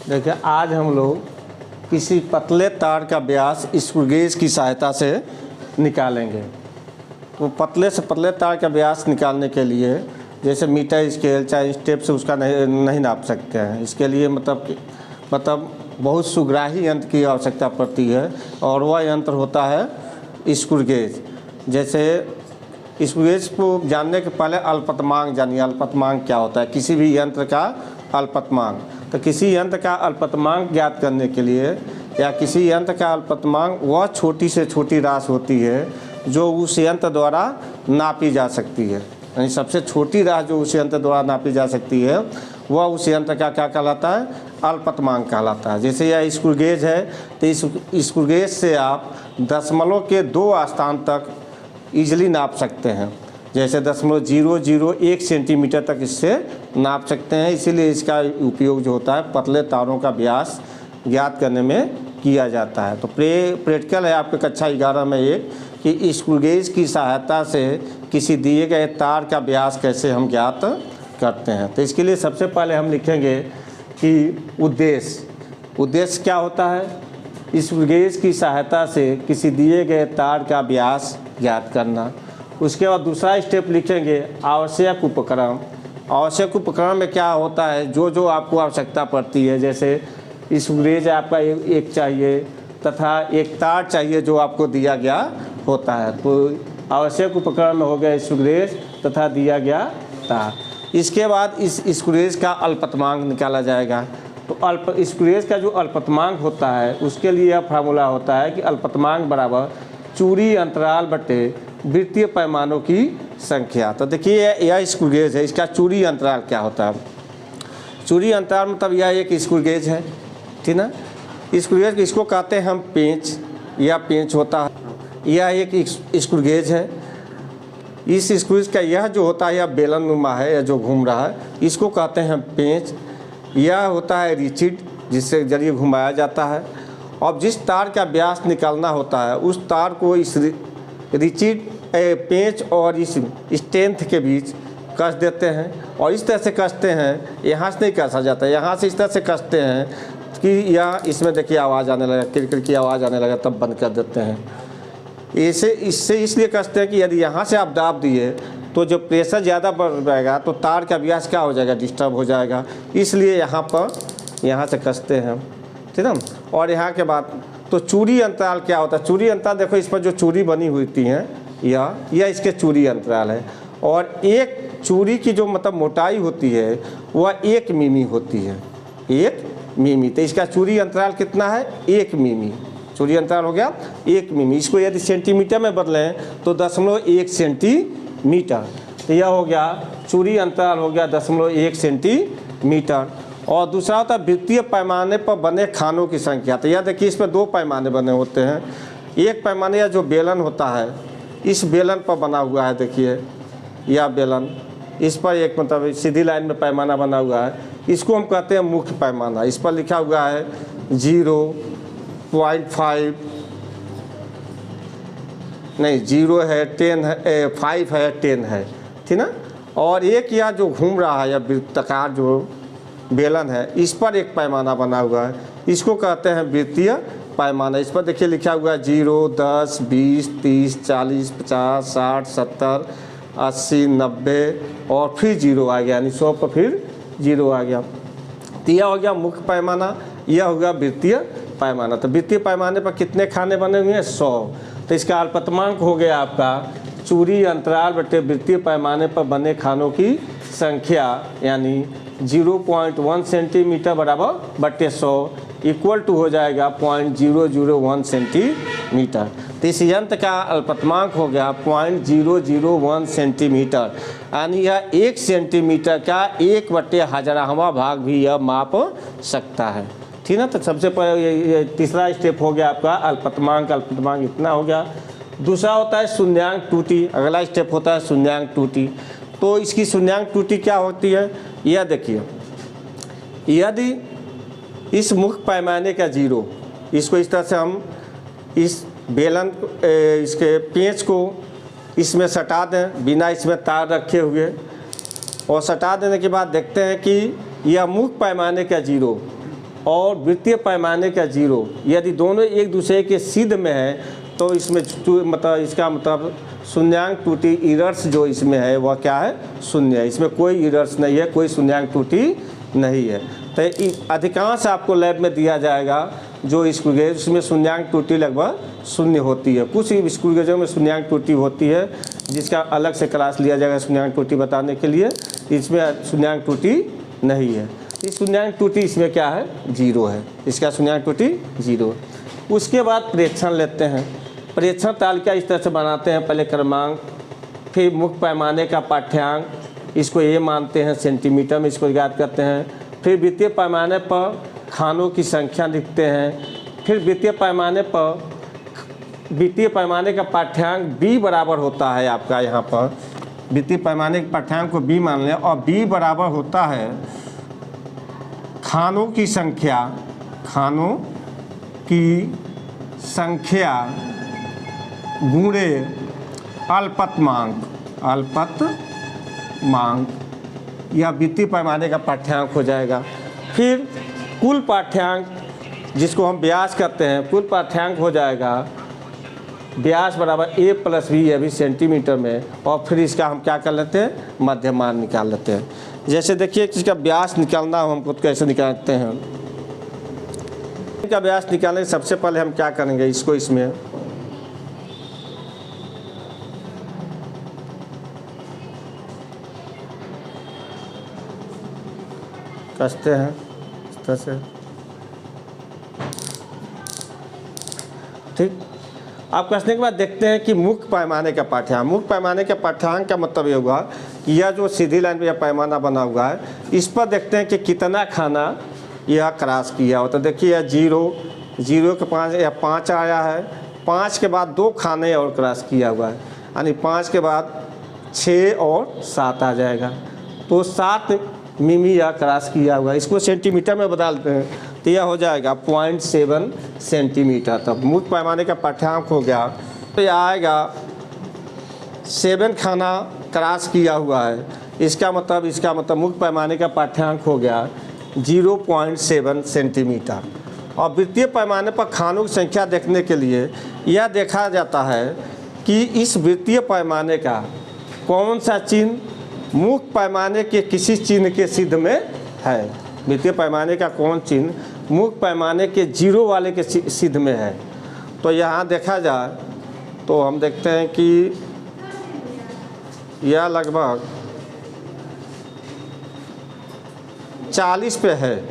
देखिए आज हम लोग किसी पतले तार का व्यास स्क्रू गेज की सहायता से निकालेंगे। तो पतले से पतले तार का व्यास निकालने के लिए जैसे मीटर स्केल चाहे स्टेप से उसका नहीं नाप सकते हैं। इसके लिए मतलब बहुत सुग्राही यंत्र की आवश्यकता पड़ती है और वह यंत्र होता है स्क्रू गेज। जैसे स्क्रू गेज को जानने के पहले अल्पतमांक जानिए। अल्पतमांक क्या होता है? किसी भी यंत्र का अल्पतमांक। तो किसी यंत्र का अल्पतमांक ज्ञात करने के लिए या किसी यंत्र का अल्पतमांक वह छोटी से छोटी राशि होती है जो उस यंत्र द्वारा नापी जा सकती है। यानी सबसे छोटी राशि जो उस यंत्र द्वारा नापी जा सकती है वह उस यंत्र का क्या कहलाता है? अल्पतमांक कहलाता है। जैसे यह स्क्रू गेज है तो इस स्क्रू गेज से आप दशमलव के 2 स्थान तक ईजिली नाप सकते हैं। जैसे 0.001 सेंटीमीटर तक इससे नाप सकते हैं। इसीलिए इसका उपयोग जो होता है पतले तारों का व्यास ज्ञात करने में किया जाता है। तो प्रैक्टिकल है आपके कक्षा 11 में एक कि स्क्रू गेज की सहायता से किसी दिए गए तार का व्यास कैसे हम ज्ञात करते हैं। तो इसके लिए सबसे पहले हम लिखेंगे कि उद्देश्य क्या होता है? स्क्रू गेज की सहायता से किसी दिए गए तार का व्यास ज्ञात करना। उसके बाद दूसरा स्टेप लिखेंगे आवश्यक उपकरण। आवश्यक उपकरण में क्या होता है? जो आपको आवश्यकता पड़ती है। जैसे स्क्रू गेज आपका एक चाहिए तथा एक तार चाहिए जो आपको दिया गया होता है। तो आवश्यक उपकरण में हो गया स्क्रू गेज तथा दिया गया तार। इसके बाद इस स्क्रू गेज का अल्पतमांक निकाला जाएगा। तो स्क्रू गेज का जो अल्पतमांक होता है उसके लिए यह फार्मूला होता है कि अल्पतमांक बराबर चूड़ी अंतराल बटे वृत्तीय पैमानों की संख्या। तो देखिए यह स्क्रू गेज है, इसका चूड़ी अंतराल क्या होता है? चूड़ी अंतराल मतलब यह एक स्क्रू गेज है, ठीक ना। स्क्रू गेज इसको कहते हैं हम पेंच या पेंच होता है। यह एक स्क्रू गेज है। इस स्क्रू गेज का यह जो होता है यह बेलन नुमा है या जो घूम रहा है इसको कहते हैं पेंच। यह होता है रिचिड जिससे जरिए घुमाया जाता है। अब जिस तार का व्यास निकालना होता है उस तार को इस रिचिड पेंच और इस स्ट्रेंथ के बीच कस देते हैं और इस तरह से कसते हैं। यहाँ से नहीं कसा जाता, यहाँ से इस तरह से कसते हैं कि यह इसमें देखिए आवाज़ आने लगा, किरकिर की आवाज़ आने लगा, तब बंद कर देते हैं। इससे इसलिए कसते हैं कि यदि यहाँ से आप दाब दिए तो जो प्रेशर ज़्यादा बढ़ जाएगा तो तार का व्यास क्या हो जाएगा? डिस्टर्ब हो जाएगा। इसलिए यहाँ से कसते हैं, ठीक है। और यहाँ के बाद तो चूड़ी अंतराल क्या होता है? चूड़ी अंतराल देखो इस पर जो चूड़ी बनी होती हैं यह इसके चूड़ी अंतराल है। और एक चूड़ी की जो मतलब मोटाई होती है वह 1 मिमी होती है, 1 मिमी। तो इसका चूड़ी अंतराल कितना है? 1 मिमी। चूड़ी अंतराल हो गया 1 मिमी। इसको यदि सेंटीमीटर में बदलें तो 0.1 सेंटीमीटर। तो यह हो गया चूड़ी अंतराल हो गया 0.1 सेंटीमीटर। और दूसरा होता है वृत्तीय पैमाने पर बने खानों की संख्या। तो यह देखिए इसमें 2 पैमाने बने होते हैं। एक पैमाने या जो बेलन होता है इस बेलन पर बना हुआ है, देखिए यह बेलन, इस पर एक मतलब सीधी लाइन में पैमाना बना हुआ है, इसको हम कहते हैं मुख्य पैमाना। इस पर लिखा हुआ है 0.5 नहीं 0 है, 10 है, 5 है, 10 है, ठीक ना। और एक यह जो घूम रहा है या वृत्ताकार जो बेलन है इस पर एक पैमाना बना हुआ है, इसको कहते हैं वृत्तीय पैमाना। इस पर देखिए लिखा हुआ है 0, 10, 20, 30, 40, 50, 60, 70, 80, 90 और फिर 0 आ गया, यानी 100 पर फिर 0 आ गया। तो यह हो गया मुख्य पैमाना, यह हो गया वृत्तीय पैमाना। तो वृत्तीय पैमाने पर कितने खाने बने हुए हैं? 100। तो इसका अल्पतमांक हो गया आपका चूड़ी अंतराल बटे वृत्तीय पैमाने पर बने खानों की संख्या, यानी 0.1 सेंटीमीटर बराबर बटे 100 इक्वल टू हो जाएगा 0.001 सेंटीमीटर। तो इस यंत्र का अल्पतमांक हो गया 0.001 सेंटीमीटर, यानी यह 1 सेंटीमीटर का 1/1000वां भाग भी यह माप सकता है, ठीक ना। तो सबसे पहले ये तीसरा स्टेप हो गया आपका अल्पतमांक इतना हो गया। दूसरा होता है शून्यांक त्रुटि। अगला स्टेप होता है शून्यांक त्रुटि। तो इसकी शून्यांक त्रुटि क्या होती है? यह देखिए, यदि इस मुख्य पैमाने का 0, इसको इस तरह से हम इस बेलन इसके पेंच को इसमें सटा दें बिना इसमें तार रखे हुए, और सटा देने के बाद देखते हैं कि यह मुख्य पैमाने का 0 और वृत्तीय पैमाने का 0, यदि दोनों एक दूसरे के सिद्ध में है तो इसमें मतलब इसका मतलब शून्यांक त्रुटि इरर्स जो इसमें है वह क्या है, शून्य है। इसमें कोई इरर्स नहीं है, कोई शून्यांक त्रुटि नहीं है। तो अधिकांश आपको लैब में दिया जाएगा जो स्क्रू गेज, उसमें शून्यांक त्रुटि लगभग शून्य होती है। कुछ स्क्रू गेजों में शून्यांक त्रुटि होती है जिसका अलग से क्लास लिया जाएगा शून्यांक त्रुटि बताने के लिए। इसमें शून्यांक त्रुटि नहीं है। इस शून्यांक त्रुटि इसमें क्या है, 0 है। इसका शून्यांक त्रुटि 0 है। उसके बाद प्रेक्षण लेते हैं। प्रेक्षण तालिका इस तरह से बनाते हैं, पहले क्रमांक, फिर मुख्य पैमाने का पाठ्यांक, इसको ये मानते हैं सेंटीमीटर में, इसको याद करते हैं। फिर वित्तीय पैमाने पर खानों की संख्या लिखते हैं। फिर वित्तीय पैमाने का पाठ्यांक b बराबर होता है आपका, यहाँ पर वित्तीय पैमाने के पाठ्यांक को b मान लें और b बराबर होता है खानों की संख्या गुणे अल्पतमांक, यह वित्तीय पैमाने का पाठ्यांक हो जाएगा। फिर कुल पाठ्यांक जिसको हम व्यास करते हैं, कुल पाठ्यांक हो जाएगा व्यास बराबर a + b, अभी सेंटीमीटर में, और फिर इसका हम क्या कर लेते हैं, मध्यमान निकाल लेते हैं। जैसे देखिए इसका व्यास निकालना हो हमको तो कैसे निकालते हैं। इसका व्यास निकालने सबसे पहले हम क्या करेंगे, इसको इसमें कसते हैं इस तरह से, ठीक। आप कसने के बाद देखते हैं कि मुख्य पैमाने का पाठ्यांक, मुख्य पैमाने के पाठ्यांक का मतलब ये हुआ कि यह जो सीधी लाइन पे यह पैमाना बना हुआ है, इस पर देखते हैं कि कितना खाना यह क्रॉस किया हो। तो देखिए यह 0 के 5 या 5 आया है, 5 के बाद 2 खाने और क्रॉस किया हुआ है, यानी 5 के बाद 6 और 7 आ जाएगा, तो 7 मिमी यह क्रॉस किया हुआ है। इसको सेंटीमीटर में बदलते हैं तो यह हो जाएगा 0.7 सेंटीमीटर। तब मुख्य पैमाने का पाठ्यांक हो गया, तो यह आएगा 7 खाना क्रॉस किया हुआ है, इसका मतलब मुख्य पैमाने का पाठ्यांक हो गया 0.7 सेंटीमीटर। और वृत्तीय पैमाने पर खानों की संख्या देखने के लिए यह देखा जाता है कि इस वृत्तीय पैमाने का कौन सा चिन्ह मुख्य पैमाने के किसी चिन्ह के सिद्ध में है। वृत्तीय पैमाने का कौन चिन्ह मुख्य पैमाने के 0 वाले के सिद्ध में है। तो यहाँ देखा जाए तो हम देखते हैं कि यह लगभग 40 पे है।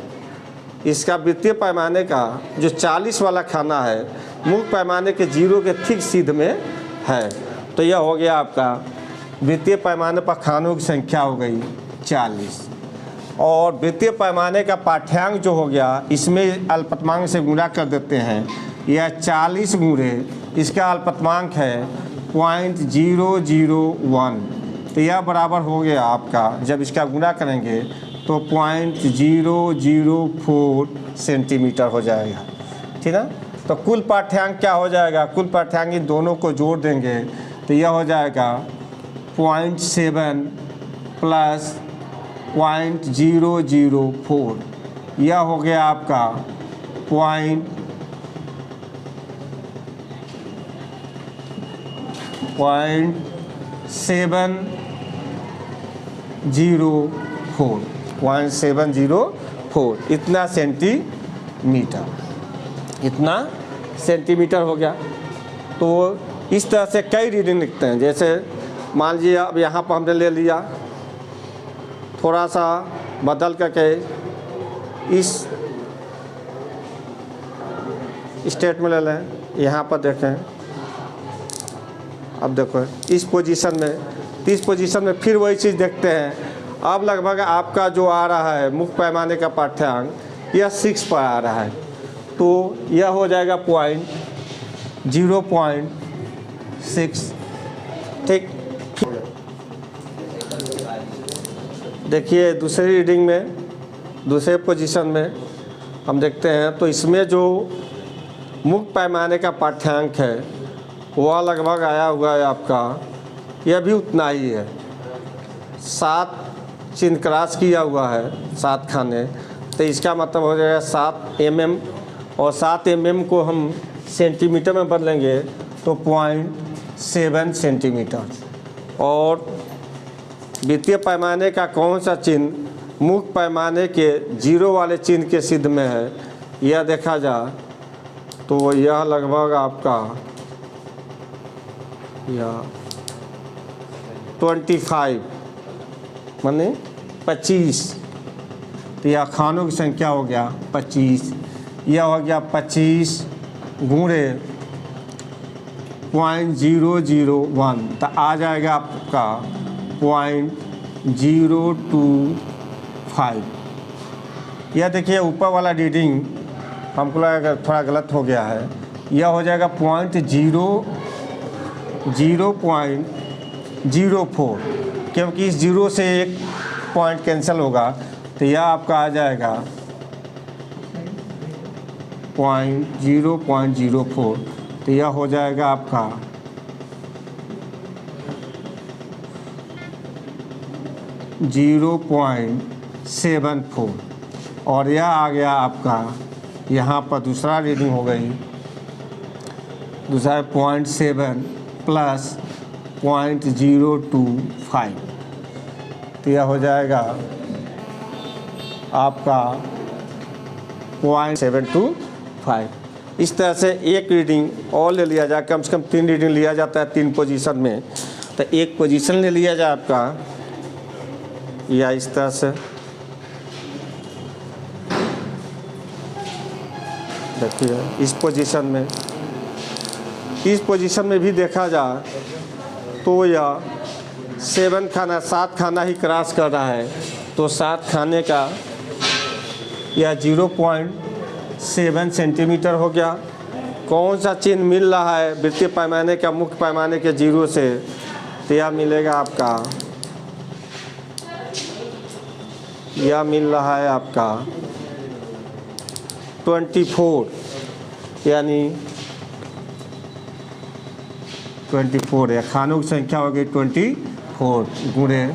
इसका वृत्तीय पैमाने का जो 40 वाला खाना है मुख्य पैमाने के 0 के ठीक सिद्ध में है। तो यह हो गया आपका वृत्तीय पैमाने पर खानों की संख्या हो गई 40। और वृत्तीय पैमाने का पाठ्यांक जो हो गया, इसमें अल्पतमांक से गुणा कर देते हैं। यह 40 गुणे इसका अल्पतमांक है 0.001, तो यह बराबर हो गया आपका, जब इसका गुणा करेंगे तो 0.004 सेंटीमीटर हो जाएगा, ठीक है। तो कुल पाठ्यांक क्या हो जाएगा, कुल पाठ्यांक इन दोनों को जोड़ देंगे तो यह हो जाएगा 0.7 + 0.004, यह हो गया आपका 0.704 इतना सेंटीमीटर हो गया। तो इस तरह से कई रीडिंग लिखते हैं। जैसे मान लीजिए अब यहाँ पर हमने ले लिया, थोड़ा सा बदल करके इस स्टेट में ले लें, यहाँ पर देखें, अब देखो इस पोजीशन में, इस पोजीशन में फिर वही चीज़ देखते हैं। अब लगभग आपका जो आ रहा है मुख्य पैमाने का पाठ्यांक, यह 6 पर आ रहा है, तो यह हो जाएगा 0.6, ठीक। देखिए दूसरी रीडिंग में, दूसरे पोजीशन में हम देखते हैं, तो इसमें जो मुख्य पैमाने का पाठ्यांक है वह लगभग आया हुआ है आपका, यह भी उतना ही है, 7 चिन्ह क्रॉस किया हुआ है, 7 खाने, तो इसका मतलब हो जाएगा 7 mm, और 7 mm को हम सेंटीमीटर में बदलेंगे तो 0.7 सेंटीमीटर। और वित्तीय पैमाने का कौन सा चिन्ह मुख्य पैमाने के जीरो वाले चिन्ह के सिद्ध में है, यह देखा जाए तो यह लगभग आपका यह 25 माने 25, तो यह खानों की संख्या हो गया 25, यह हो गया 25 गुणे 0.001, तो आ जाएगा आपका 0.025। यह देखिए ऊपर वाला रीडिंग हमको लगा थोड़ा गलत हो गया है, यह हो जाएगा 0.04, क्योंकि इस जीरो से एक पॉइंट कैंसिल होगा, तो यह आपका आ जाएगा 0.04, तो यह हो जाएगा आपका 0.74, और यह आ गया आपका यहाँ पर दूसरा रीडिंग हो गई, दूसरा 0.7 प्लस 0.025, तो यह हो जाएगा आपका 0.725। इस तरह से एक रीडिंग और ले लिया जाए, कम से कम 3 रीडिंग लिया जाता है 3 पोजीशन में, तो एक पोजीशन ले लिया जाए आपका, या इस तरह से देखिए इस पोजीशन में भी देखा जाए तो यह 7 खाना ही क्रॉस कर रहा है, तो 7 खाने का यह 0.7 सेंटीमीटर हो गया। कौन सा चिन्ह मिल रहा है वृत्तीय पैमाने का मुख्य पैमाने के जीरो से, तो यह मिलेगा आपका, यह मिल रहा है आपका 24, यानी 24 है, खानों की संख्या हो गई 24 गुणे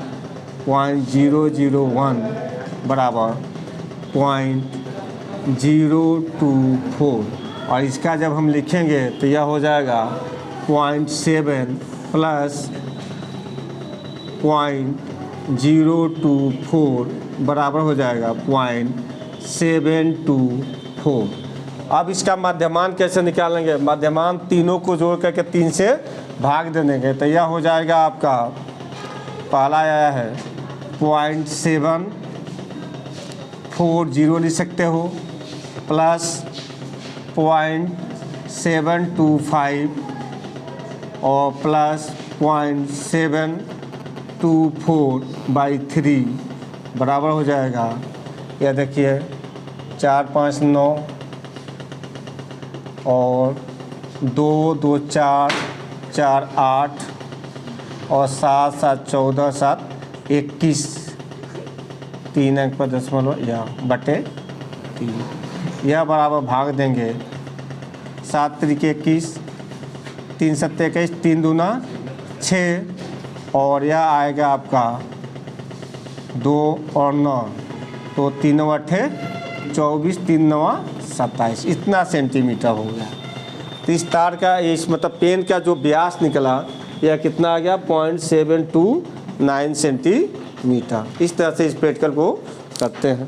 0.001 बराबर 0.024, और इसका जब हम लिखेंगे तो यह हो जाएगा 0.7 प्लस 0.024 बराबर हो जाएगा 0.724। अब इसका माध्यमान कैसे निकालेंगे, माध्यमान तीनों को जोड़ करके 3 से भाग दे देंगे, तो यह हो जाएगा आपका, पहला आया है 0.740 लिख सकते हो, प्लस 0.725 और प्लस 0.724/3 बराबर हो जाएगा, यह देखिए 4 5 9 और 2 2 4 4 8 और 7 7 14 7 21, 3 अंक पर दशमलव या बटे 3, यह बराबर भाग देंगे 7 त्रिके 21, 3 सत्ते 21, 3 दूना 6, और यह आएगा आपका 2 और 9, तो 3 अठे 24, 3 9 27, इतना सेंटीमीटर हो गया। तो इस तार का इस मतलब पेन का जो व्यास निकला यह कितना आ गया 0.729 सेंटीमीटर। इस तरह से इस प्रैक्टिकल को करते हैं।